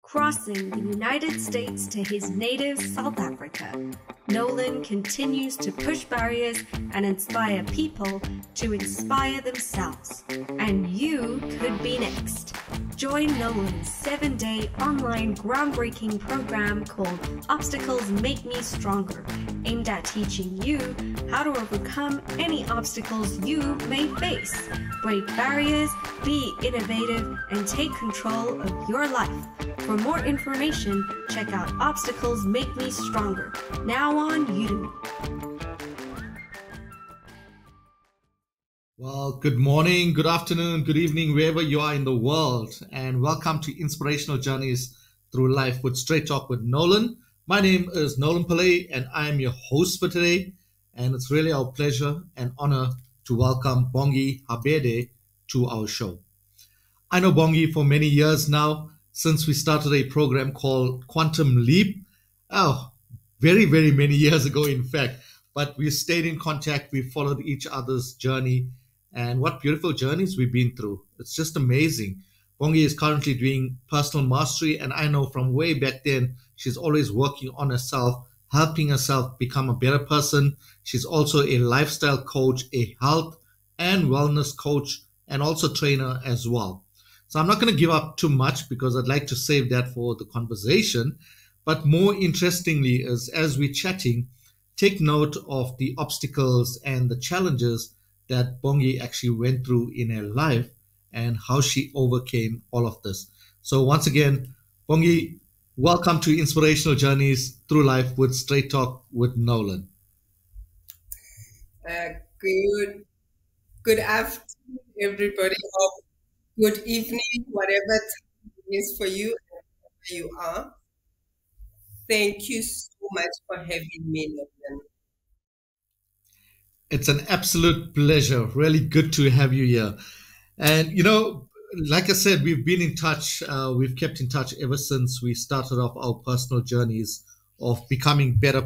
Crossing the United States to his native South Africa, Nolan continues to push barriers and inspire people to inspire themselves. And you could be next. Join Nolan's 7-day online groundbreaking program called Obstacles Make Me Stronger, aimed at teaching you how to overcome any obstacles you may face, break barriers, be innovative, and take control of your life. For more information, check out Obstacles Make Me Stronger, now on Udemy. Well, good morning, good afternoon, good evening, wherever you are in the world, and welcome to Inspirational Journeys Through Life with Straight Talk with Nolan. My name is Nolan Pillay, and I am your host for today, and it's really our pleasure and honor to welcome Bongi Habedi to our show. I know Bongi for many years now, since we started a program called Quantum Leap. Very, very many years ago, in fact. But we stayed in contact. We followed each other's journey. And what beautiful journeys we've been through. It's just amazing. Bongi is currently doing personal mastery. And I know from way back then, she's always working on herself, helping herself become a better person. She's also a lifestyle coach, a health and wellness coach, and also trainer as well. So I'm not going to give up too much because I'd like to save that for the conversation. But more interestingly is, as we're chatting, take note of the obstacles and the challenges that Bongi actually went through in her life and how she overcame all of this. So once again, Bongi, welcome to Inspirational Journeys Through Life with Straight Talk with Nolan. Good afternoon, everybody. Good evening, whatever time it is for you, wherever you are. Thank you so much for having me, Nolan. It's an absolute pleasure. Really good to have you here. And, like I said, we've been in touch. We've kept in touch ever since we started off our personal journeys of becoming better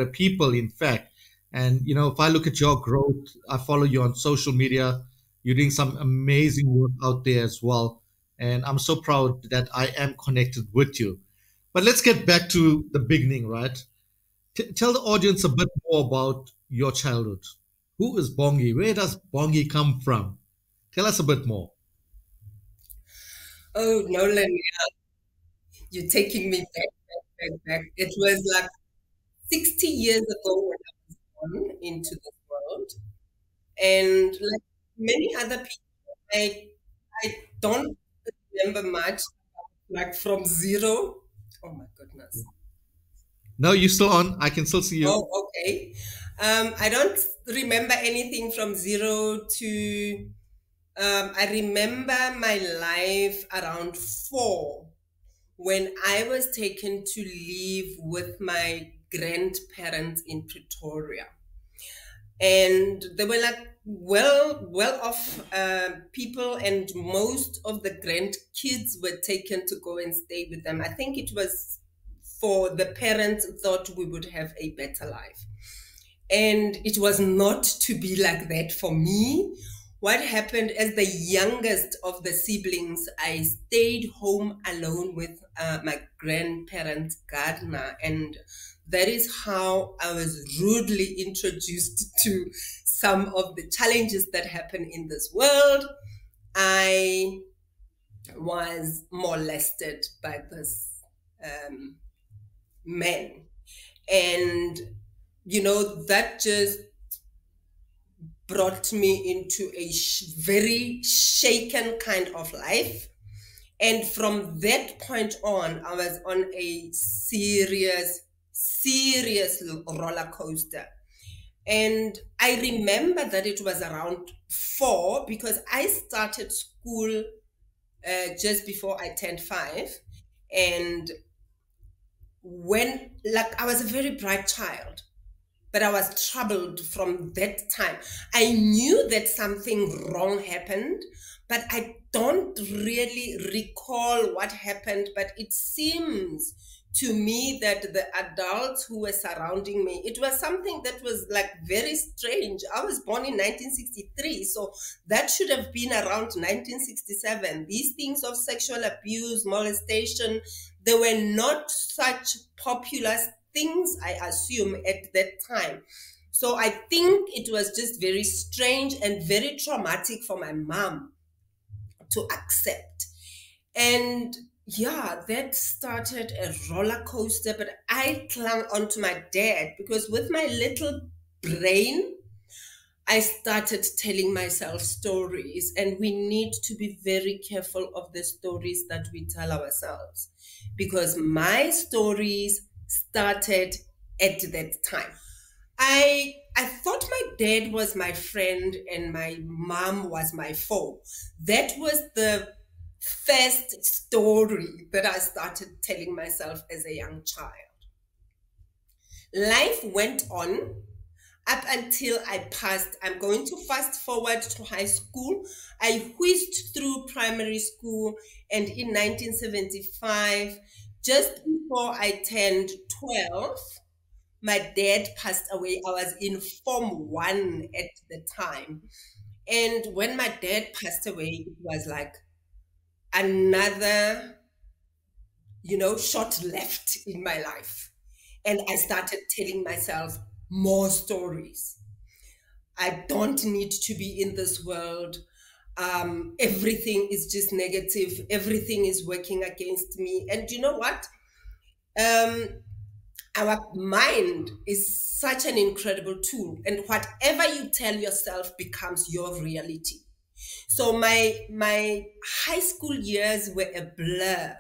people, in fact. And, if I look at your growth, I follow you on social media. You're doing some amazing work out there as well. And I'm so proud that I am connected with you. But let's get back to the beginning, right? Tell the audience a bit more about your childhood. Who is Bongi? Where does Bongi come from? Tell us a bit more. Oh, Nolan, you're taking me back. It was like 60 years ago when I was born into this world. And like many other people, I don't remember much, like from zero. Oh my goodness. No, you're still on. I can still see you. Oh, okay. I don't remember anything from zero to, I remember my life around 4 when I was taken to live with my grandparents in Pretoria. And they were like well off people, and most of the grandkids were taken to go and stay with them. I think it was for the parents thought we would have a better life. And it was not to be like that for me. What happened, as the youngest of the siblings, I stayed home alone with my grandparents' gardener, and that is how I was rudely introduced to some of the challenges that happen in this world. I was molested by this man. And, that just brought me into a very shaken kind of life. And from that point on, I was on a serious roller coaster. And I remember that it was around 4 because I started school just before I turned 5. And I was a very bright child, but I was troubled from that time. I knew that something wrong happened, but I don't really recall what happened. But it seems to me that the adults who were surrounding me, it was something that was like very strange. I was born in 1963, so that should have been around 1967. These things of sexual abuse, molestation, they were not such popular things, I assume, at that time. So I think it was just very strange and very traumatic for my mom to accept. And yeah, that started a roller coaster, but I clung on to my dad because with my little brain, I started telling myself stories, and we need to be very careful of the stories that we tell ourselves because my stories started at that time. I thought my dad was my friend and my mom was my foe. That was the first story that I started telling myself as a young child. Life went on up until I passed. I'm going to fast forward to high school. I whizzed through primary school, and in 1975, just before I turned 12, my dad passed away. I was in Form 1 at the time. And when my dad passed away, it was like another, shot left in my life. And I started telling myself more stories. I don't need to be in this world. Everything is just negative. Everything is working against me. And you know what? Our mind is such an incredible tool, and whatever you tell yourself becomes your reality. So my high school years were a blur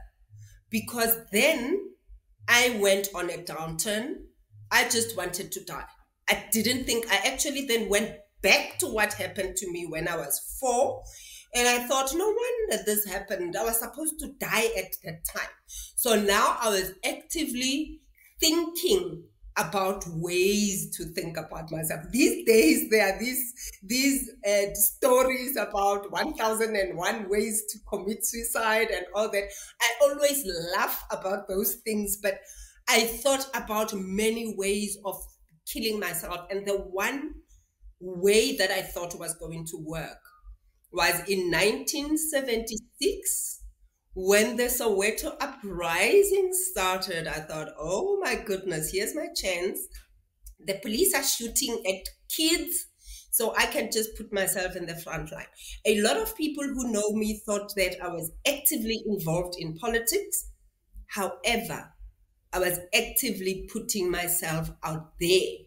because then I went on a downturn. I just wanted to die. I didn't think, I actually then went back to what happened to me when I was 4. And I thought, no wonder this happened. I was supposed to die at that time. So now I was actively thinking about ways to think about myself. These days, there are these stories about 1001 ways to commit suicide and all that. I always laugh about those things, but I thought about many ways of killing myself. And the one way that I thought was going to work was in 1976, when the Soweto uprising started. I thought, oh my goodness, here's my chance. The police are shooting at kids, so I can just put myself in the front line. A lot of people who know me thought that I was actively involved in politics. However, I was actively putting myself out there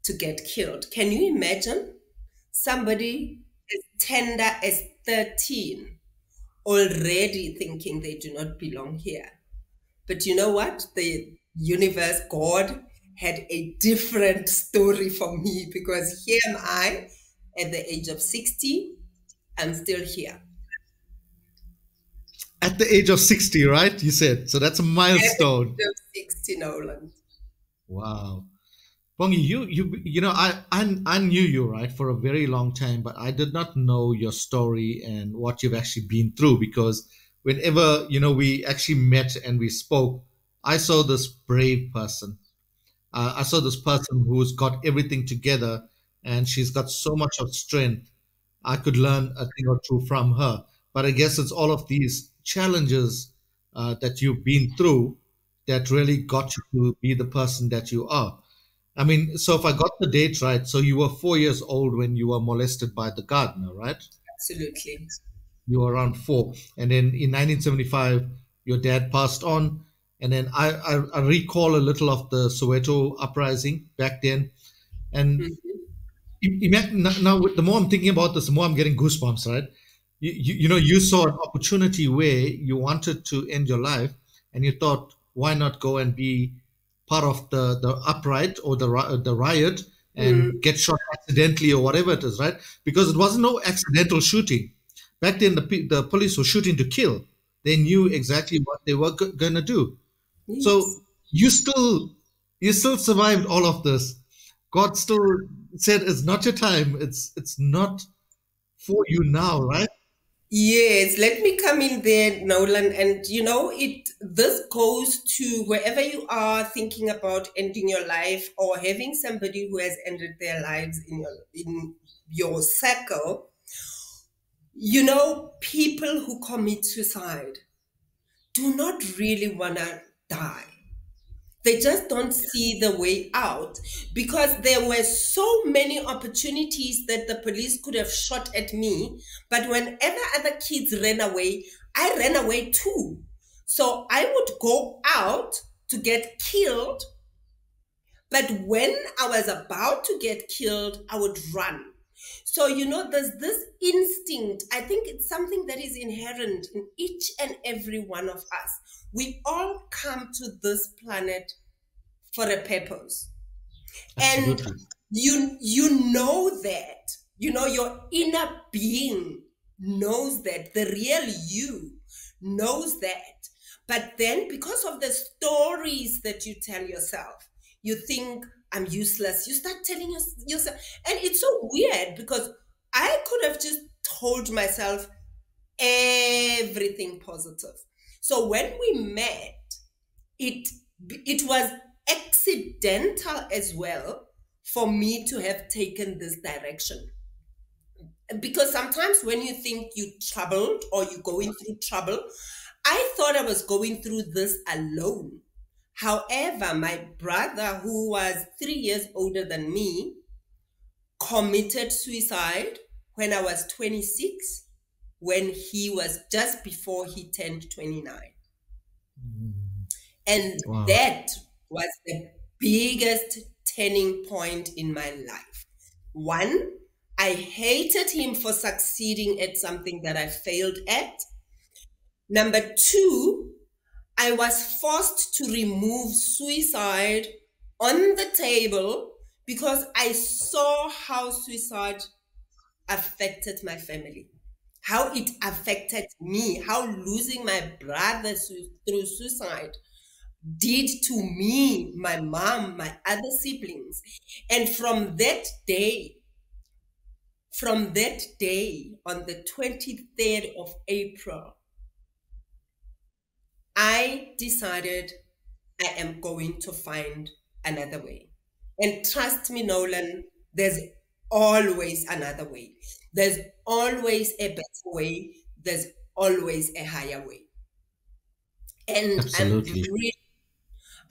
to get killed. Can you imagine somebody as tender as 13 already thinking they do not belong here? But you know what? The universe, God, had a different story for me, because here am I at the age of 60. I'm still here. At the age of 60, right? You said. So that's a milestone. At the age of 60, Nolan. Wow. Bongi, I knew you, right, for a very long time, but I did not know your story and what you've actually been through, because whenever, we actually met and we spoke, I saw this brave person. I saw this person who's got everything together, and she's got so much of strength. I could learn a thing or two from her. But I guess it's all of these challenges that you've been through that really got you to be the person that you are. I mean, so if I got the date right, so you were 4 years old when you were molested by the gardener, right? Absolutely. You were around 4. And then in 1975, your dad passed on. And then I recall a little of the Soweto uprising back then. And now, the more I'm thinking about this, the more I'm getting goosebumps, right? You saw an opportunity where you wanted to end your life, and you thought, why not go and be part of the upright or the riot and get shot accidentally or whatever it is, right? Because it wasn't no accidental shooting. Back then, the police were shooting to kill. They knew exactly what they were going to do. Yes. So you still survived all of this. God still said, it's not your time. It's not for you now, right? Yes, let me come in there, Nolan. And this goes to wherever you are thinking about ending your life or having somebody who has ended their lives in your circle. People who commit suicide do not really wanna die. They just don't see the way out because there were so many opportunities that the police could have shot at me. But whenever other kids ran away, I ran away too. So I would go out to get killed. But when I was about to get killed, I would run. So, there's this instinct. I think it's something that is inherent in each and every one of us. We all come to this planet for a purpose. Absolutely. And you know that, your inner being knows that, the real you knows that. But then because of the stories that you tell yourself, you think I'm useless. You start telling yourself, and it's so weird because I could have just told myself everything positive. So when we met, it was accidental as well for me to have taken this direction. Because sometimes when you think you're troubled or you're going through trouble, I thought I was going through this alone. However, my brother, who was 3 years older than me, committed suicide when I was 26, when he was just before he turned 29. And Wow. that was the biggest turning point in my life. One, I hated him for succeeding at something that I failed at. Number two, I was forced to remove suicide on the table because I saw how suicide affected my family, how it affected me, how losing my brother through suicide did to me, my mom, my other siblings. And from that day, on the 23rd of April, I decided I am going to find another way. And trust me, Nolan, there's always another way. There's always a better way. There's always a higher way. And Absolutely.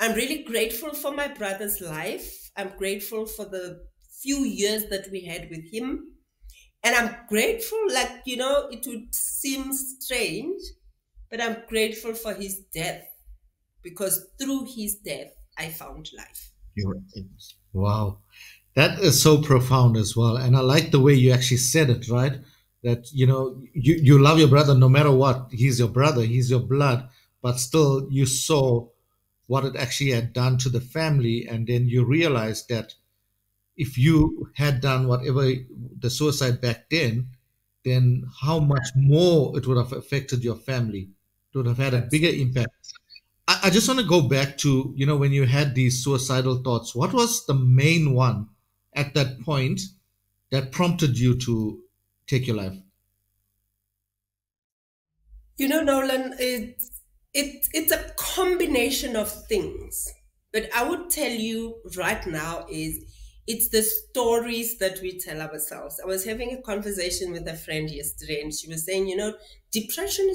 I'm really grateful for my brother's life. I'm grateful for the few years that we had with him. And I'm grateful, it would seem strange, but I'm grateful for his death because through his death, I found life. Wow. That is so profound as well. And I like the way you actually said it, right? That, you love your brother no matter what. He's your brother, he's your blood, but still you saw what it actually had done to the family. And then you realized that if you had done whatever the suicide back then how much more it would have affected your family. It would have had a bigger impact. I just want to go back to, when you had these suicidal thoughts, what was the main one at that point that prompted you to take your life? Nolan, it's a combination of things. But I would tell you right now it's the stories that we tell ourselves. I was having a conversation with a friend yesterday, and she was saying, depression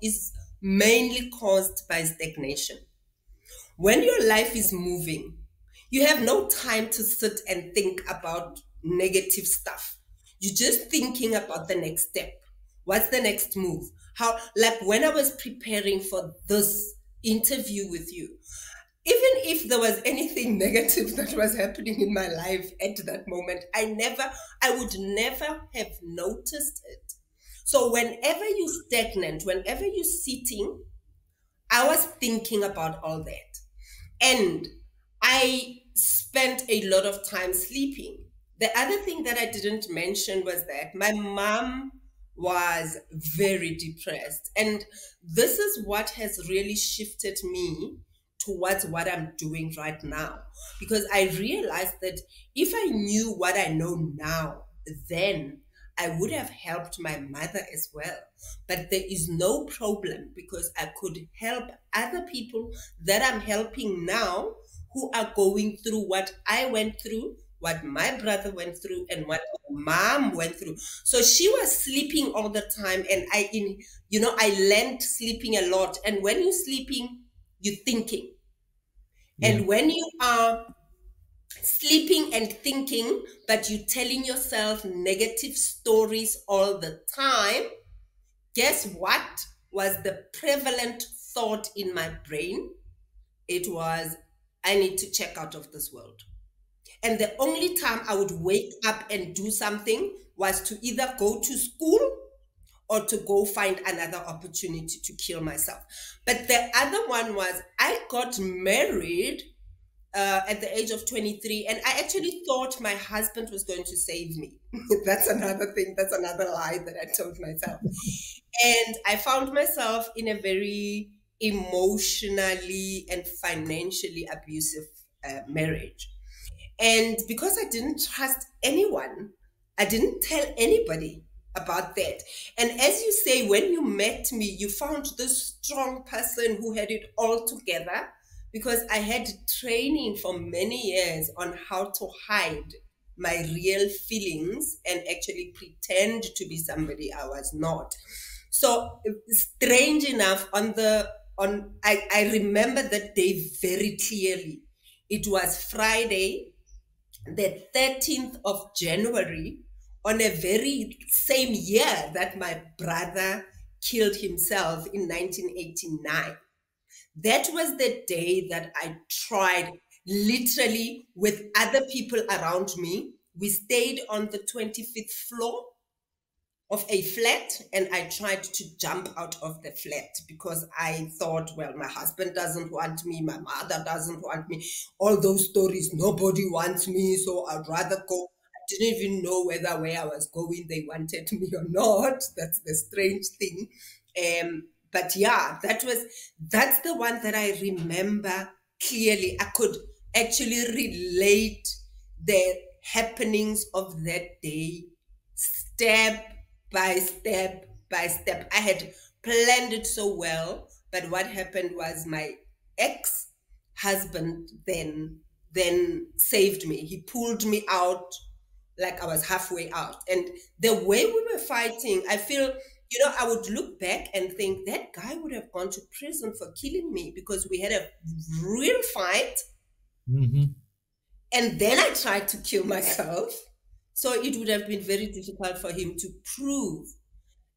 is mainly caused by stagnation. When your life is moving, you have no time to sit and think about negative stuff. You're just thinking about the next step. What's the next move? Like when I was preparing for this interview with you, even if there was anything negative that was happening in my life at that moment, I would never have noticed it. So whenever you're stagnant, whenever you're sitting, I was thinking about all that. And I spent a lot of time sleeping. The other thing that I didn't mention was that my mom was very depressed. And this is what has really shifted me towards what I'm doing right now. Because I realized that if I knew what I know now, then I would have helped my mother as well. But there is no problem because I could help other people that I'm helping now who are going through what I went through, what my brother went through, and what mom went through. So she was sleeping all the time, and I learned sleeping a lot. And when you're sleeping, you're thinking. Yeah. And when you are sleeping and thinking, but you're telling yourself negative stories all the time, guess what was the prevalent thought in my brain? It was, I need to check out of this world. And the only time I would wake up and do something was to either go to school or to go find another opportunity to kill myself. But the other one was, I got married at the age of 23, and I actually thought my husband was going to save me. That's another thing. That's another lie that I told myself. And I found myself in a very emotionally and financially abusive marriage. And because I didn't trust anyone, I didn't tell anybody about that. And as you say, when you met me, you found this strong person who had it all together, because I had training for many years on how to hide my real feelings and actually pretend to be somebody I was not. So strange enough, I remember that day very clearly. It was Friday, the 13th of January, on a very same year that my brother killed himself in 1989. That was the day that I tried, literally with other people around me. We stayed on the 25th floor of a flat, and I tried to jump out of the flat because I thought, well, my husband doesn't want me, my mother doesn't want me, all those stories, nobody wants me, so I'd rather go. I didn't even know where I was going, they wanted me or not. That's the strange thing. But yeah, that's the one that I remember clearly. I could actually relate the happenings of that day step by step by step. I had planned it so well, but what happened was my ex-husband then saved me. He pulled me out like I was halfway out. And the way we were fighting, I feel, I would look back and think that guy would have gone to prison for killing me, because we had a real fight. Mm-hmm. And then I tried to kill myself. So it would have been very difficult for him to prove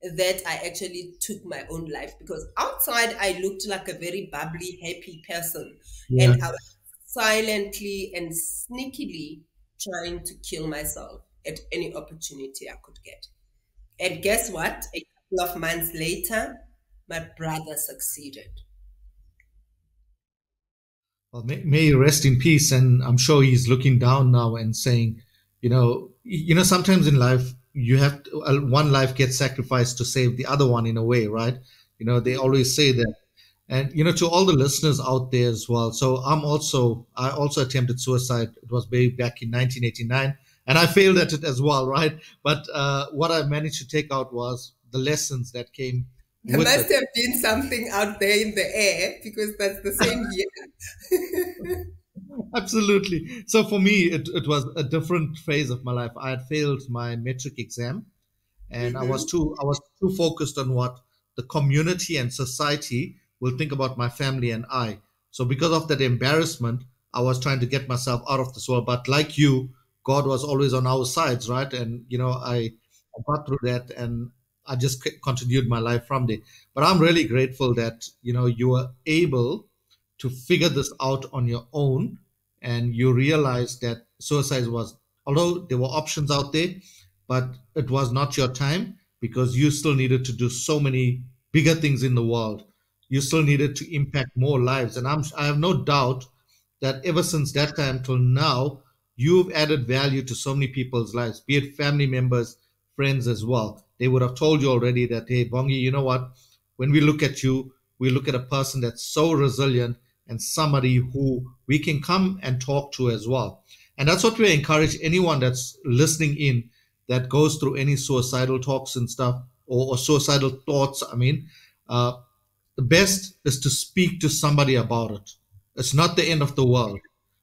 that I actually took my own life, because outside I looked like a very bubbly, happy person. Yeah. And I was silently and sneakily trying to kill myself at any opportunity I could get. And guess what? A couple of months later, my brother succeeded. Well, may he rest in peace. And I'm sure he's looking down now and saying, sometimes in life, you have to, one life gets sacrificed to save the other one in a way, right? They always say that. And, to all the listeners out there as well. So I also attempted suicide. It was way back in 1989. And I failed at it as well, right? But what I managed to take out was the lessons that came. There must have been something out there in the air, because that's the same year. Absolutely. So for me, it was a different phase of my life. I had failed my metric exam, and I was too focused on what the community and society will think about my family and I. So because of that embarrassment, I was trying to get myself out of this world. But like you, God was always on our sides, right? And I got through that, and I just continued my life from there. But I'm really grateful that you were able to figure this out on your own, and you realized that suicide was, although there were options out there, but it was not your time, because you still needed to do so many bigger things in the world. You still needed to impact more lives. And I have no doubt that ever since that time till now, you've added value to so many people's lives, be it family members, friends as well. They would have told you already that, hey, Bongi, you know what? When we look at you, we look at a person that's so resilient and somebody who we can come and talk to as well. And that's what we encourage anyone that's listening in, that goes through any suicidal talks and stuff, or suicidal thoughts, I mean, uh, the best is to speak to somebody about it. It's not the end of the world.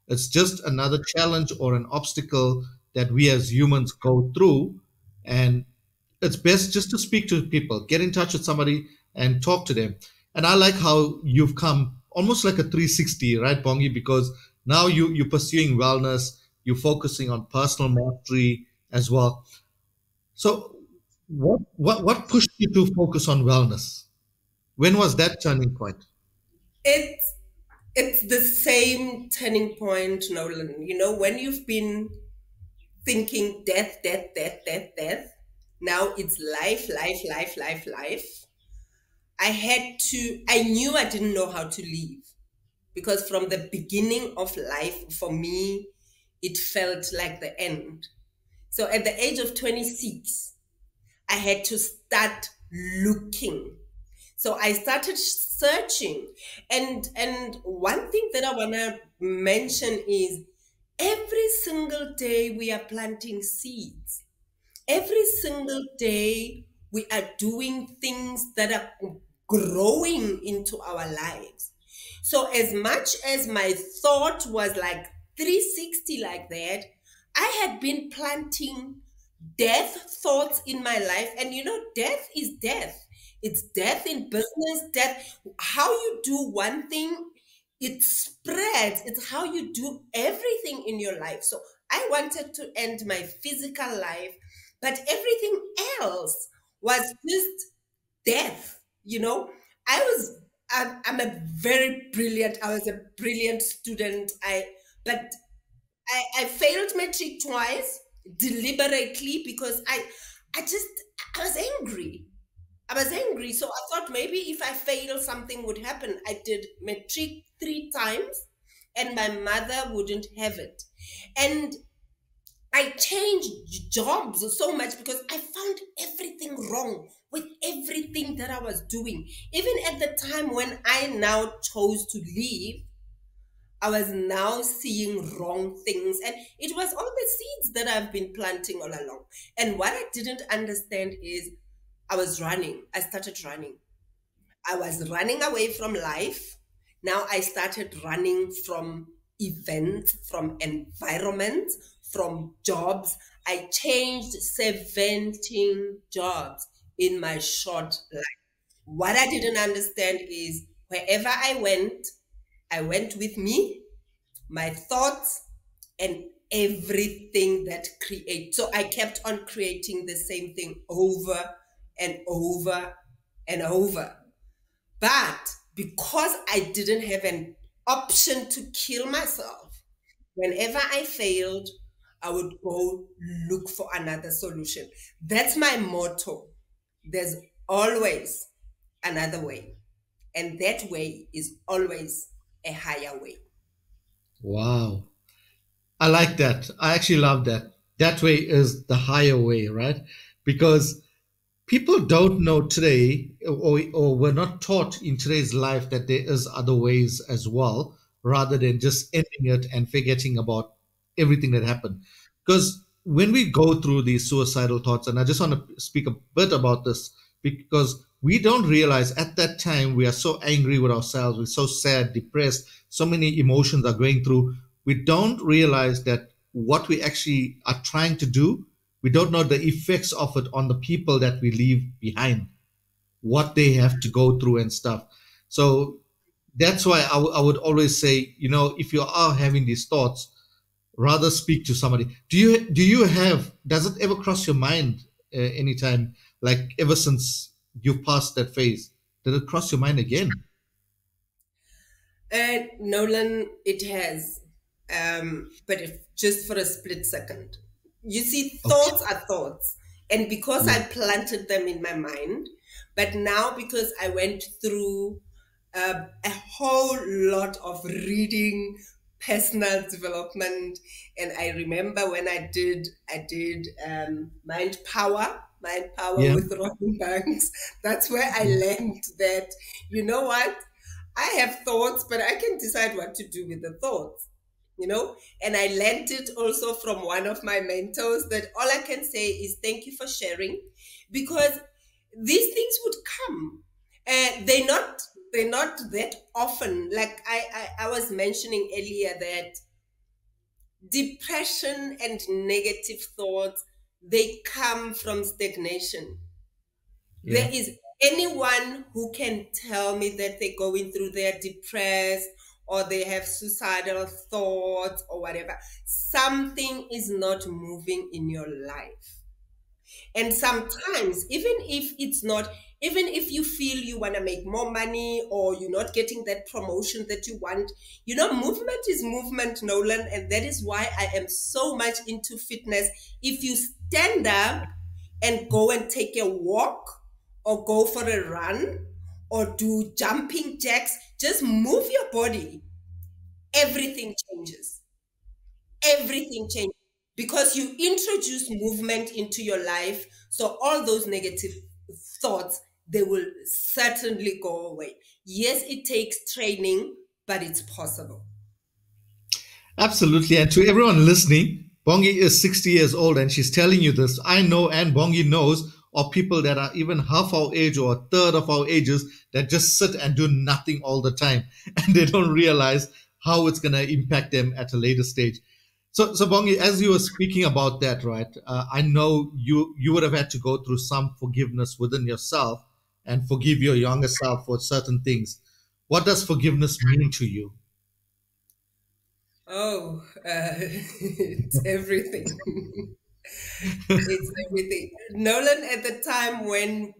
It's just another challenge or an obstacle that we as humans go through. And it's best just to speak to people, get in touch with somebody and talk to them. And I like how you've come almost like a 360, right, Bongi? Because now you're pursuing wellness, you're focusing on personal mastery as well. So what pushed you to focus on wellness? When was that turning point? It's it's the same turning point, Nolan. You know, when you've been thinking death, death, death, death, death, now it's life, life, life, life, life. I knew I didn't know how to live because from the beginning of life, for me, it felt like the end. So at the age of 26, I had to start looking. So I started searching. And one thing that I want to mention is every single day we are planting seeds. Every single day we are doing things that are growing into our lives. So as much as my thought was like 360 like that, I had been planting death thoughts in my life. And you know, death is death. It's death in business, death. How you do one thing, it spreads. It's how you do everything in your life. So I wanted to end my physical life, but everything else was just death. You know, I'm a very brilliant, I was a brilliant student. But I failed matric twice deliberately because I just, I was angry. I was angry. So I thought maybe if I fail, something would happen. I did matric 3 times and my mother wouldn't have it. And I changed jobs so much because I found everything wrong with everything that I was doing. Even at the time when I now chose to leave, I was now seeing wrong things. And it was all the seeds that I've been planting all along. And what I didn't understand is I was running. I started running. I was running away from life. Now I started running from events, from environments, from jobs. I changed 17 jobs in my short life. What I didn't understand is wherever I went with me, my thoughts, and everything that create. So I kept on creating the same thing over and over and over. But because I didn't have an option to kill myself, whenever I failed, I would go look for another solution. That's my motto. There's always another way. And that way is always a higher way. Wow. I like that. I actually love that. That way is the higher way, right? Because people don't know today, or were not taught in today's life that there is other ways as well, rather than just ending it and forgetting about everything that happened. Because when we go through these suicidal thoughts, and I just want to speak a bit about this, because we don't realize at that time we are so angry with ourselves, we're so sad, depressed, so many emotions are going through. We don't realize that what we actually are trying to do, we don't know the effects of it on the people that we leave behind, what they have to go through and stuff. So that's why I would always say, if you are having these thoughts, rather speak to somebody. Do you have, does it ever cross your mind anytime, like ever since you passed that phase, did it cross your mind again? Nolan, it has, but if just for a split second. You see, Okay. thoughts are thoughts. And because Yeah. I planted them in my mind, but now because I went through a whole lot of reading, personal development, and I remember when I did Mind Power Yeah. with Robin Banks. That's where I learned that, you know what? I have thoughts, but I can decide what to do with the thoughts. and I learned it also from one of my mentors, that all I can say is thank you for sharing, because these things would come. They're not that often. Like I was mentioning earlier, that depression and negative thoughts, they come from stagnation. Yeah. There is anyone who can tell me that they're going through, they're depressed, or they have suicidal thoughts or whatever. Something is not moving in your life. And sometimes, even if you feel you want to make more money, or you're not getting that promotion that you want, movement is movement, Nolan. And that is why I am so much into fitness. If you stand up and go and take a walk, or go for a run, or do jumping jacks, just move your body, everything changes. Everything changes, because you introduce movement into your life. So all those negative thoughts, they will certainly go away. Yes, it takes training, but it's possible. Absolutely. And to everyone listening, Bongi is 60 years old and she's telling you this. I know, and Bongi knows, of people that are even half our age or a third of our ages that just sit and do nothing all the time. And they don't realize how it's going to impact them at a later stage. So Bongi, as you were speaking about that, right? I know you would have had to go through some forgiveness within yourself and forgive your younger self for certain things. What does forgiveness mean to you? Oh, it's everything. It's everything. Nolan, at the time when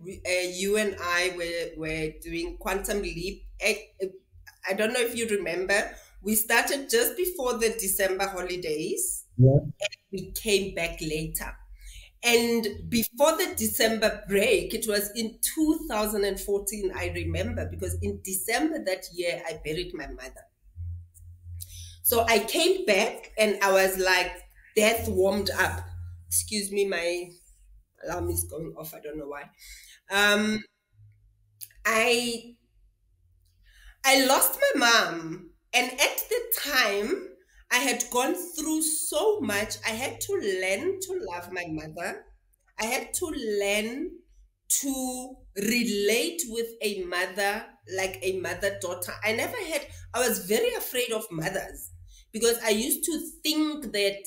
you and I were doing Quantum Leap, I don't know if you remember, we started just before the December holidays. Yeah. And we came back later. And before the December break, it was in 2014, I remember, because in December that year, I buried my mother. So I came back and I was like, death warmed up. Excuse me, my alarm is going off. I don't know why. I lost my mom. And at the time, I had gone through so much. I had to learn to love my mother. I had to learn to relate with a mother, like a mother-daughter. I was very afraid of mothers, because I used to think that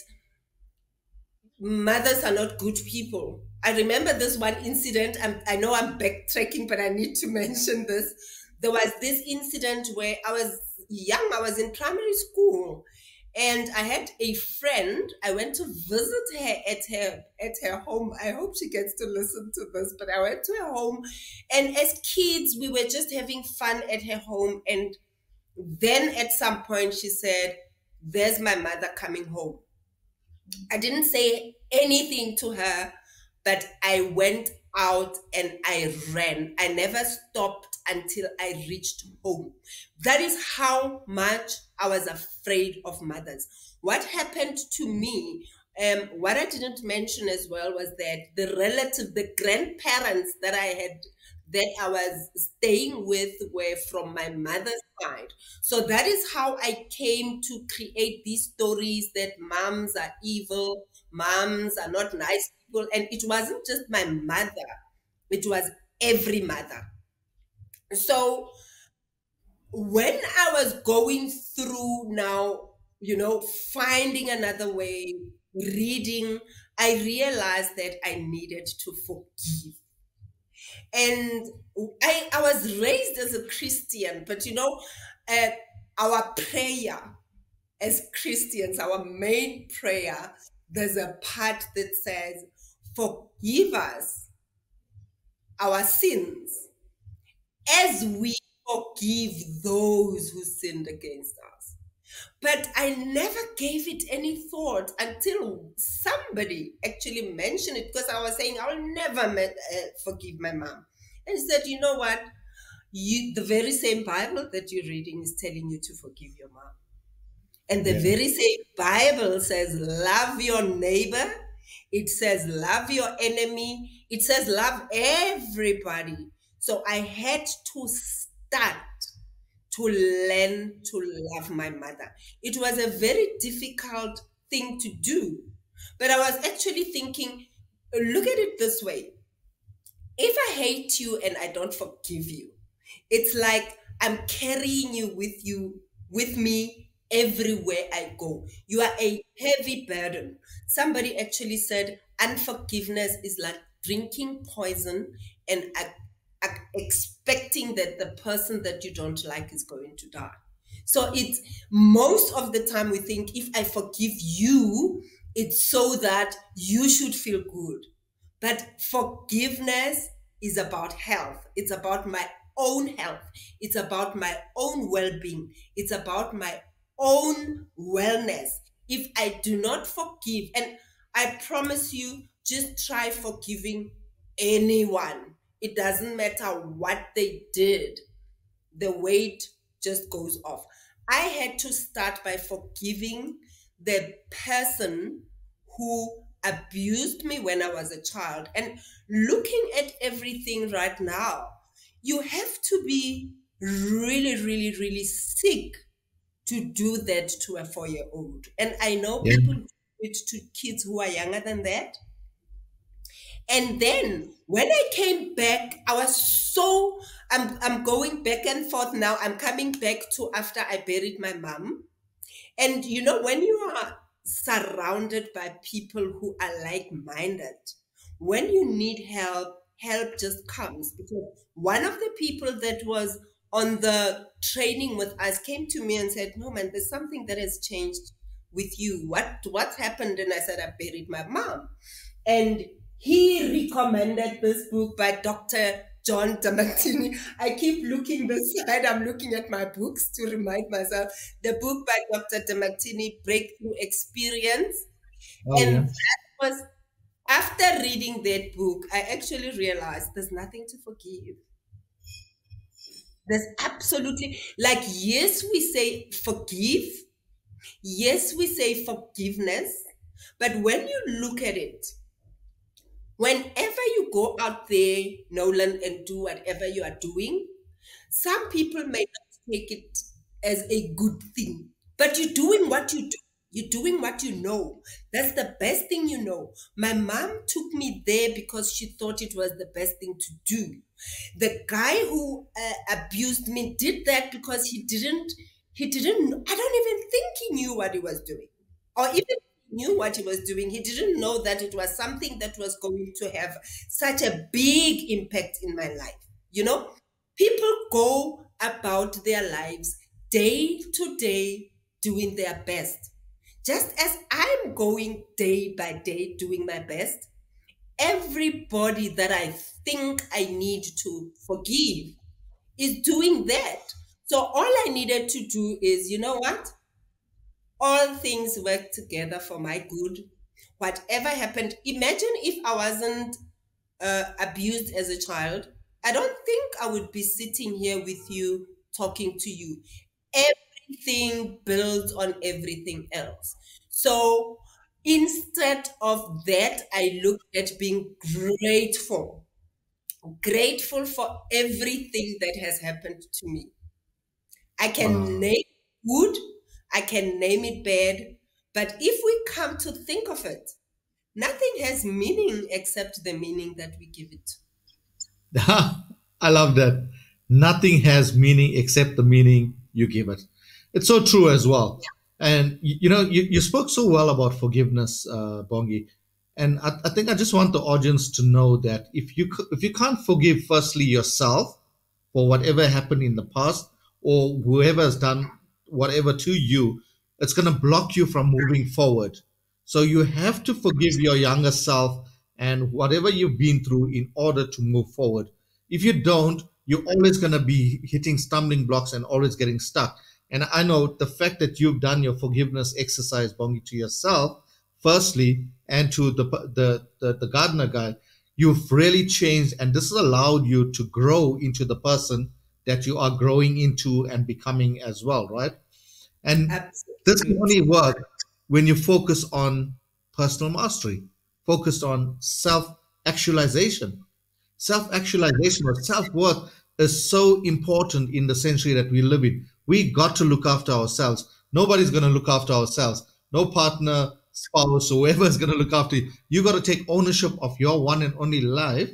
mothers are not good people. I remember this one incident. I know I'm backtracking, but I need to mention this. There was this incident where I was young. I was in primary school, and I had a friend. I went to visit her at her home. I hope she gets to listen to this, but I went to her home, and as kids, we were just having fun at her home. And then at some point, she said, "There's my mother coming home." I didn't say anything to her, but I went out and I ran. I never stopped until I reached home. That is how much I was afraid of mothers. What happened to me, what I didn't mention as well, was that the grandparents that I was staying with were from my mother's side. So that is how I came to create these stories that moms are evil, moms are not nice people. And it wasn't just my mother, it was every mother. So when I was going through now, finding another way, reading, I realized that I needed to forgive. And I was raised as a Christian, but our prayer as Christians, our main prayer, there's a part that says, "Forgive us our sins as we forgive those who sinned against us." But I never gave it any thought until somebody actually mentioned it, because I was saying, I'll never forgive my mom. And he said, "You know what? The very same Bible that you're reading is telling you to forgive your mom. And the very same Bible says, love your neighbor. It says, love your enemy. It says, love everybody." So I had to start to learn to love my mother. It was a very difficult thing to do. But I was actually thinking, look at it this way. If I hate you and I don't forgive you, it's like I'm carrying you with me everywhere I go. You are a heavy burden. Somebody actually said unforgiveness is like drinking poison and expecting that the person that you don't like is going to die. So it's most of the time we think if I forgive you, it's so that you should feel good. But forgiveness is about health. It's about my own health. It's about my own well-being. It's about my own wellness. If I do not forgive, and I promise you, just try forgiving anyone. It doesn't matter what they did. The weight just goes off. I had to start by forgiving the person who abused me when I was a child. And looking at everything right now, you have to be really, really, really sick to do that to a 4-year-old. And I know people do it to kids who are younger than that. And then when I came back, I was so, I'm going back and forth now. I'm coming back to after I buried my mom. And you know, when you are surrounded by people who are like-minded, when you need help, help just comes. Because one of the people that was on the training with us came to me and said, "No, man, there's something that has changed with you. What's happened?" And I said, "I buried my mom." And he recommended this book by Dr. John DeMartini. I keep looking this side. I'm looking at my books to remind myself. The book by Dr. DeMartini, Breakthrough Experience. That was, after reading that book, I actually realized there's nothing to forgive. There's absolutely, like, yes, we say forgive. Yes, we say forgiveness. But when you look at it, whenever you go out there, Nolan, and do whatever you are doing, some people may not take it as a good thing. But you're doing what you do. You're doing what you know. That's the best thing you know. My mom took me there because she thought it was the best thing to do. The guy who abused me did that because he didn't, I don't even think he knew what he was doing. Or even knew what he was doing, he didn't know that it was something that was going to have such a big impact in my life. You know, people go about their lives day to day doing their best. Just as I'm going day by day doing my best, everybody that I think I need to forgive is doing that. So all I needed to do is, you know what? All things work together for my good. Whatever happened, imagine if I wasn't abused as a child. I don't think I would be sitting here with you, talking to you. Everything builds on everything else. So instead of that, I look at being grateful for everything that has happened to me. I can name good, I can name it bad, but if we come to think of it, nothing has meaning except the meaning that we give it. I love that. Nothing has meaning except the meaning you give it. It's so true as well. And you know, you spoke so well about forgiveness, Bongi. And I think I just want the audience to know that if you can't forgive firstly yourself for whatever happened in the past, or whoever has done whatever to you, it's going to block you from moving forward. So you have to forgive your younger self and whatever you've been through in order to move forward. If you don't, you're always going to be hitting stumbling blocks and always getting stuck. And I know the fact that you've done your forgiveness exercise, Bongi, to yourself, firstly, and to the gardener guy, you've really changed, and this has allowed you to grow into the person that you are growing into and becoming as well, right? And this can only work when you focus on personal mastery, focused on self-actualization. Self-actualization or self-worth is so important in the century that we live in. We got to look after ourselves. Nobody's going to look after ourselves. No partner, spouse, whoever is going to look after you. You got to take ownership of your one and only life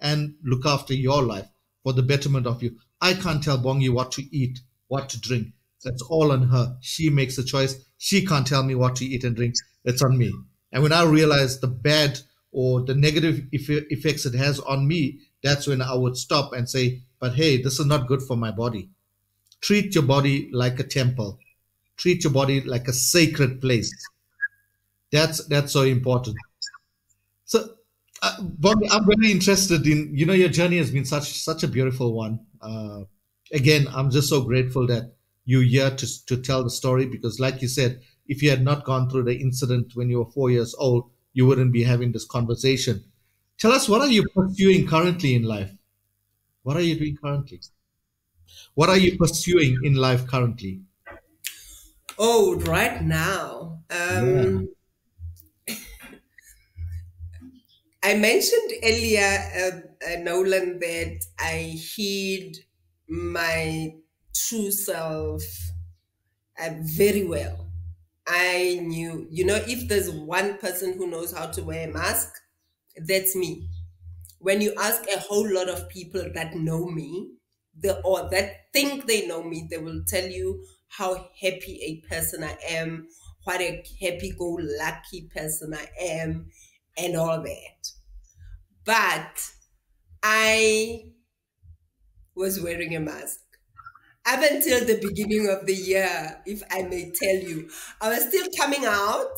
and look after your life for the betterment of you. I can't tell Bongi what to eat, what to drink. That's all on her. She makes the choice. She can't tell me what to eat and drink. It's on me. And when I realize the bad or the negative effects it has on me, that's when I would stop and say, but hey, this is not good for my body. Treat your body like a temple. Treat your body like a sacred place. That's so important. So, Bongi, I'm very interested in, your journey has been such a beautiful one. Again, I'm just so grateful that you're here to tell the story, because like you said, if you had not gone through the incident when you were 4 years old, you wouldn't be having this conversation. Tell us, what are you pursuing currently in life? What are you doing currently? What are you pursuing in life currently? Oh, right now. Yeah. I mentioned earlier, Nolan, that I hid my true self very well. I knew, if there's one person who knows how to wear a mask, that's me. When you ask a whole lot of people that know me, or that think they know me, they will tell you how happy a person I am, what a happy-go-lucky person I am, and all that. But I was wearing a mask. Up until the beginning of the year, if I may tell you, I was still coming out.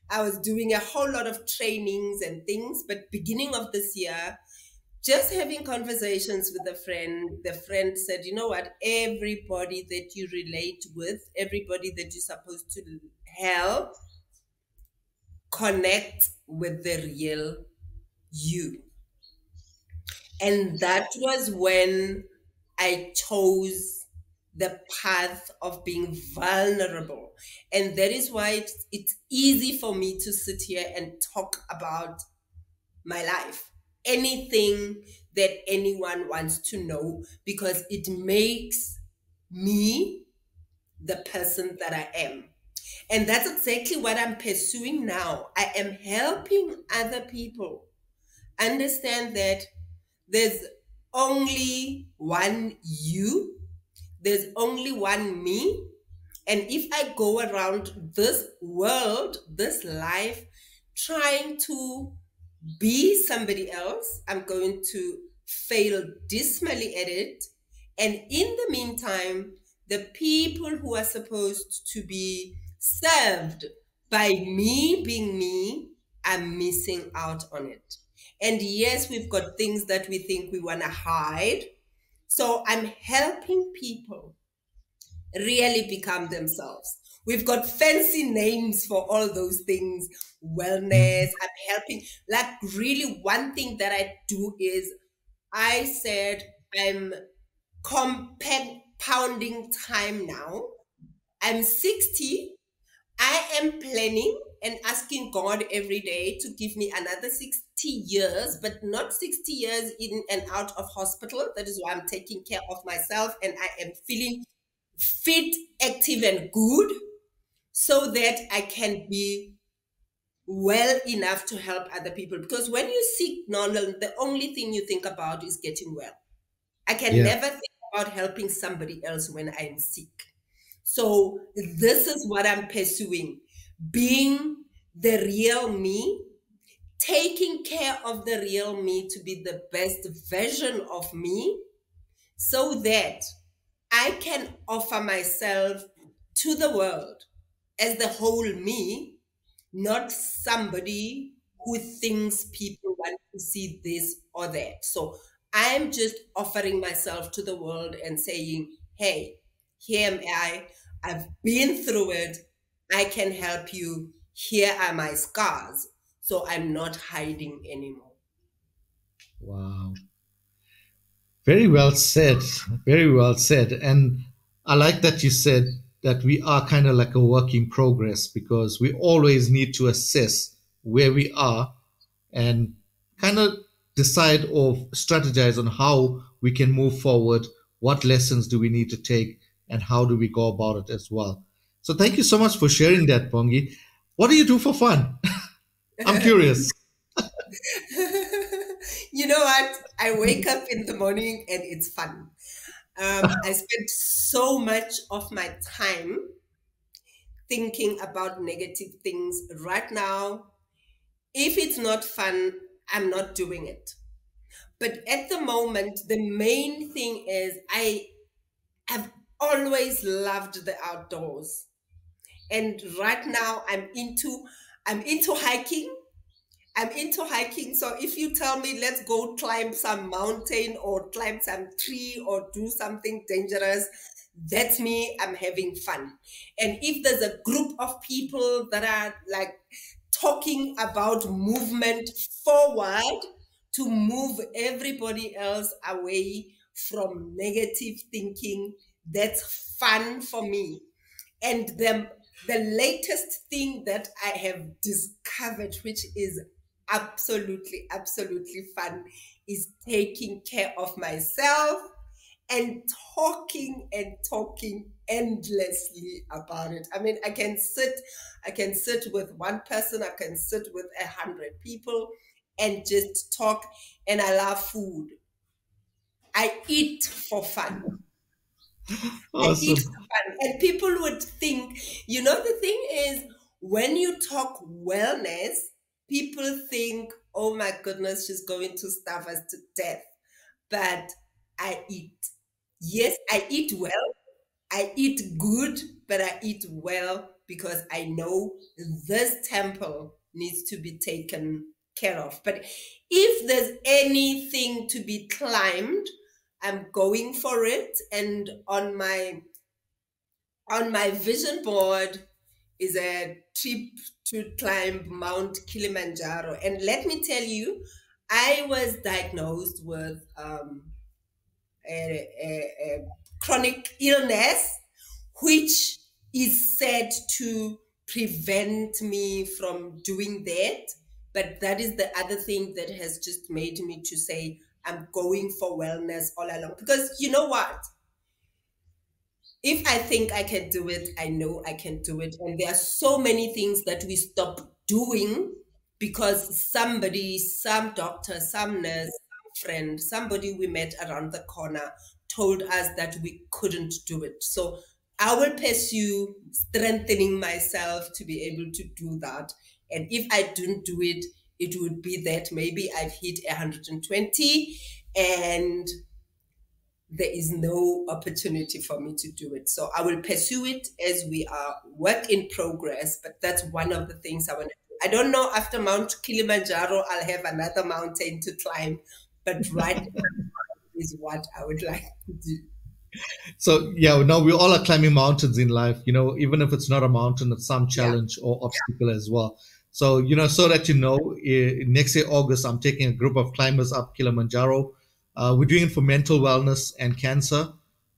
I was doing a whole lot of trainings and things, but beginning of this year, just having conversations with a friend, the friend said, you know what, everybody that you relate with, everybody that you're supposed to help, connect with the real you. And that was when I chose the path of being vulnerable. And that is why it's easy for me to sit here and talk about my life. Anything that anyone wants to know, because it makes me the person that I am. And that's exactly what I'm pursuing now. I am helping other people understand that there's only one you, there's only one me. And if I go around this world, this life, trying to be somebody else, I'm going to fail dismally at it. And in the meantime, the people who are supposed to be served by me being me are missing out on it. And yes, we've got things that we think we want to hide. So I'm helping people really become themselves. We've got fancy names for all those things. Wellness, I'm helping. Like, really, one thing that I do is I said I'm compounding time now. I'm 60. I am planning and asking God every day to give me another 60 years, but not 60 years in and out of hospital. That is why I'm taking care of myself and I am feeling fit, active, and good, so that I can be well enough to help other people. Because when you're sick, Nolan, the only thing you think about is getting well. I can never think about helping somebody else when I'm sick. So this is what I'm pursuing. Being the real me, taking care of the real me to be the best version of me, so that I can offer myself to the world as the whole me, not somebody who thinks people want to see this or that. So I'm just offering myself to the world and saying, hey, here am I. I've been through it. I can help you. Here are my scars. So I'm not hiding anymore. Wow. Very well said. Very well said. And I like that you said that we are kind of like a work in progress, because we always need to assess where we are and kind of decide or strategize on how we can move forward, what lessons do we need to take, and how do we go about it as well. So thank you so much for sharing that, Bongi. What do you do for fun? I'm curious. You know what? I wake up in the morning and it's fun. I spend so much of my time thinking about negative things right now. If it's not fun, I'm not doing it. But at the moment, the main thing is have always loved the outdoors. And right now I'm into hiking. I'm into hiking. So if you tell me let's go climb some mountain or climb some tree or do something dangerous, that's me. I'm having fun. And if there's a group of people that are like talking about movement forward to move everybody else away from negative thinking, that's fun for me. And the latest thing that I have discovered, which is absolutely fun, is taking care of myself and talking endlessly about it. I mean, I can sit with one person, I can sit with 100 people and just talk. And I love food. I eat for fun. I eat Awesome. for fun. And people would think, the thing is, when you talk wellness, people think, oh my goodness, she's going to starve us to death. But I eat. Yes, I eat well. I eat good, but I eat well because I know this temple needs to be taken care of. But if there's anything to be climbed, I'm going for it. And on my vision board is a trip to climb Mount Kilimanjaro. And let me tell you, I was diagnosed with a chronic illness, which is said to prevent me from doing that. But that is the other thing that has just made me to say I'm going for wellness all along. Because you know what? If I think I can do it, I know I can do it. And there are so many things that we stop doing because somebody, some doctor, some nurse, some friend, somebody we met around the corner told us that we couldn't do it. So I will pursue strengthening myself to be able to do that. And if I don't do it, it would be that maybe I've hit 120 and there is no opportunity for me to do it. So I will pursue it as we are work in progress, but that's one of the things I want to do. I don't know, after Mount Kilimanjaro, I'll have another mountain to climb, but right now is what I would like to do. So yeah, now we all are climbing mountains in life. Even if it's not a mountain, it's some Yeah. challenge or obstacle as well. So so that next year August, I'm taking a group of climbers up Kilimanjaro. We're doing it for mental wellness and cancer.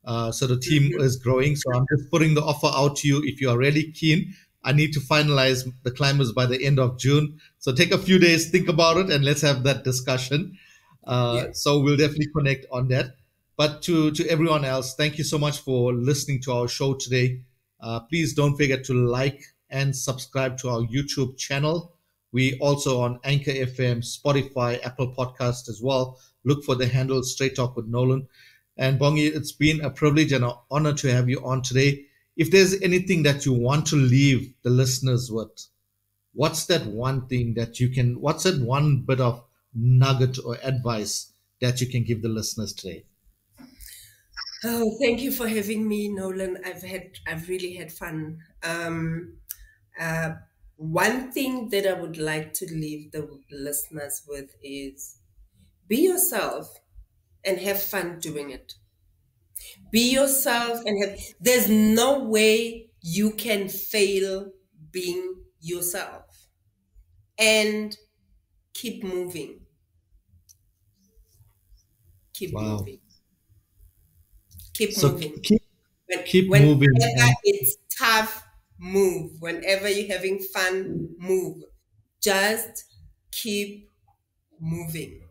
So the team is growing. So I'm just putting the offer out to you. If you are really keen, I need to finalize the climbers by the end of June. So take a few days, think about it, and let's have that discussion. Yeah. So we'll definitely connect on that. But to everyone else, thank you so much for listening to our show today. Please don't forget to like and subscribe to our YouTube channel. We also on Anchor FM, Spotify, Apple Podcast as well. Look for the handle Straight Talk with Nolan. And Bongi, it's been a privilege and an honor to have you on today. If there's anything that you want to leave the listeners with, what's that one thing what's that one bit of nugget or advice that you can give the listeners today? Oh, thank you for having me, Nolan. I've really had fun. One thing that I would like to leave the listeners with is be yourself and have fun doing it. Be yourself there's no way you can fail being yourself. And keep moving. Keep Wow. moving. Keep So moving. keep Whenever moving. it's tough, move. Whenever you're having fun, move. Just keep moving.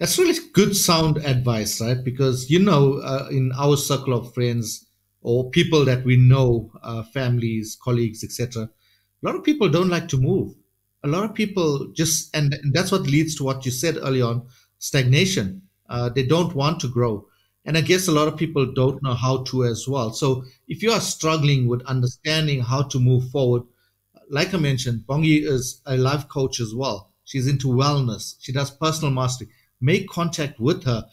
That's really good, sound advice, right? Because, in our circle of friends or people that we know, families, colleagues, etc., a lot of people don't like to move. A lot of people just, and that's what leads to what you said early on, stagnation. They don't want to grow. And I guess a lot of people don't know how to as well. So if you are struggling with understanding how to move forward, like I mentioned, Bongi is a life coach as well. She's into wellness. She does personal mastery. Make contact with her.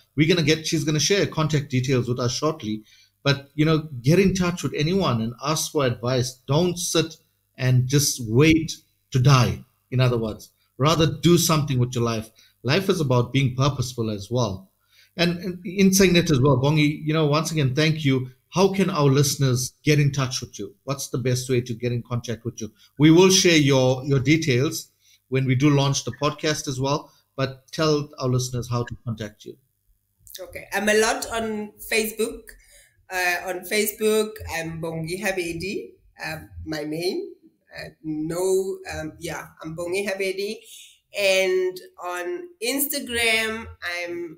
She's gonna share contact details with us shortly. But get in touch with anyone and ask for advice. Don't sit and just wait to die. In other words, rather do something with your life. Life is about being purposeful as well. And in saying that as well, Bongi, once again, thank you. How can our listeners get in touch with you? What's the best way to get in contact with you? We will share your details when we do launch the podcast as well, but tell our listeners how to contact you. Okay, I'm a lot on Facebook. On Facebook, I'm Bongi Habedi, my name. I'm Bongi Habedi. And on Instagram, I'm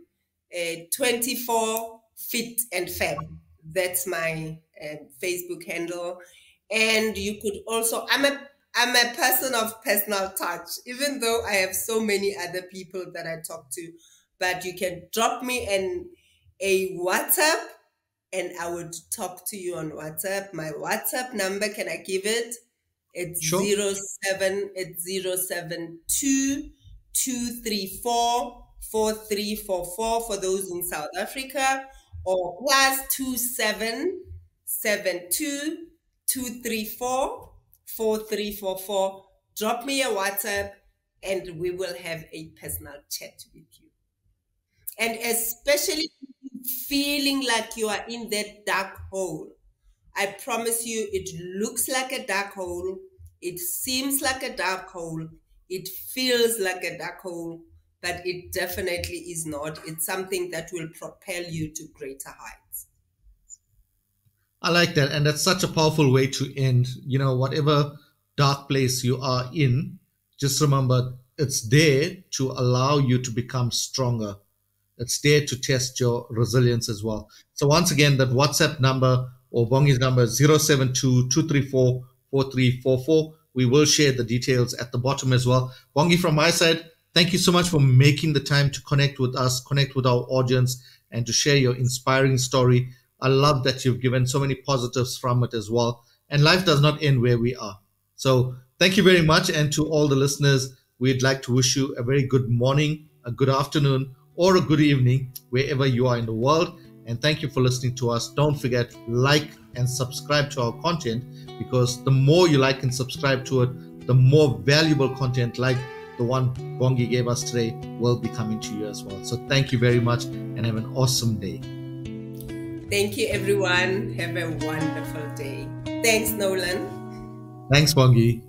24 Fit and Fab. That's my Facebook handle. And you could also, I'm a person of personal touch, even though I have so many other people that I talk to. But you can drop me a WhatsApp and I would talk to you on WhatsApp. My WhatsApp number, can I give it? It's Sure. 072 234 4344 for those in South Africa, or +2772 234 4344. Drop me a WhatsApp and we will have a personal chat with you. And especially feeling like you are in that dark hole, I promise you, it looks like a dark hole. It seems like a dark hole. It feels like a dark hole, but it definitely is not. It's something that will propel you to greater heights. I like that. And that's such a powerful way to end. Whatever dark place you are in, just remember it's there to allow you to become stronger. It's there to test your resilience as well. So once again, that WhatsApp number or Bongi's number is 072 234 4344. We will share the details at the bottom as well. Bongi, from my side, thank you so much for making the time to connect with us, connect with our audience, and to share your inspiring story. I love that you've given so many positives from it as well. And life does not end where we are. So thank you very much. And to all the listeners, we'd like to wish you a very good morning, a good afternoon, or a good evening, wherever you are in the world. And thank you for listening to us. Don't forget, like and subscribe to our content, because the more you like and subscribe to it, the more valuable content like the one Bongi gave us today will be coming to you as well. So thank you very much and have an awesome day. Thank you, everyone. Have a wonderful day. Thanks, Nolan. Thanks, Bongi.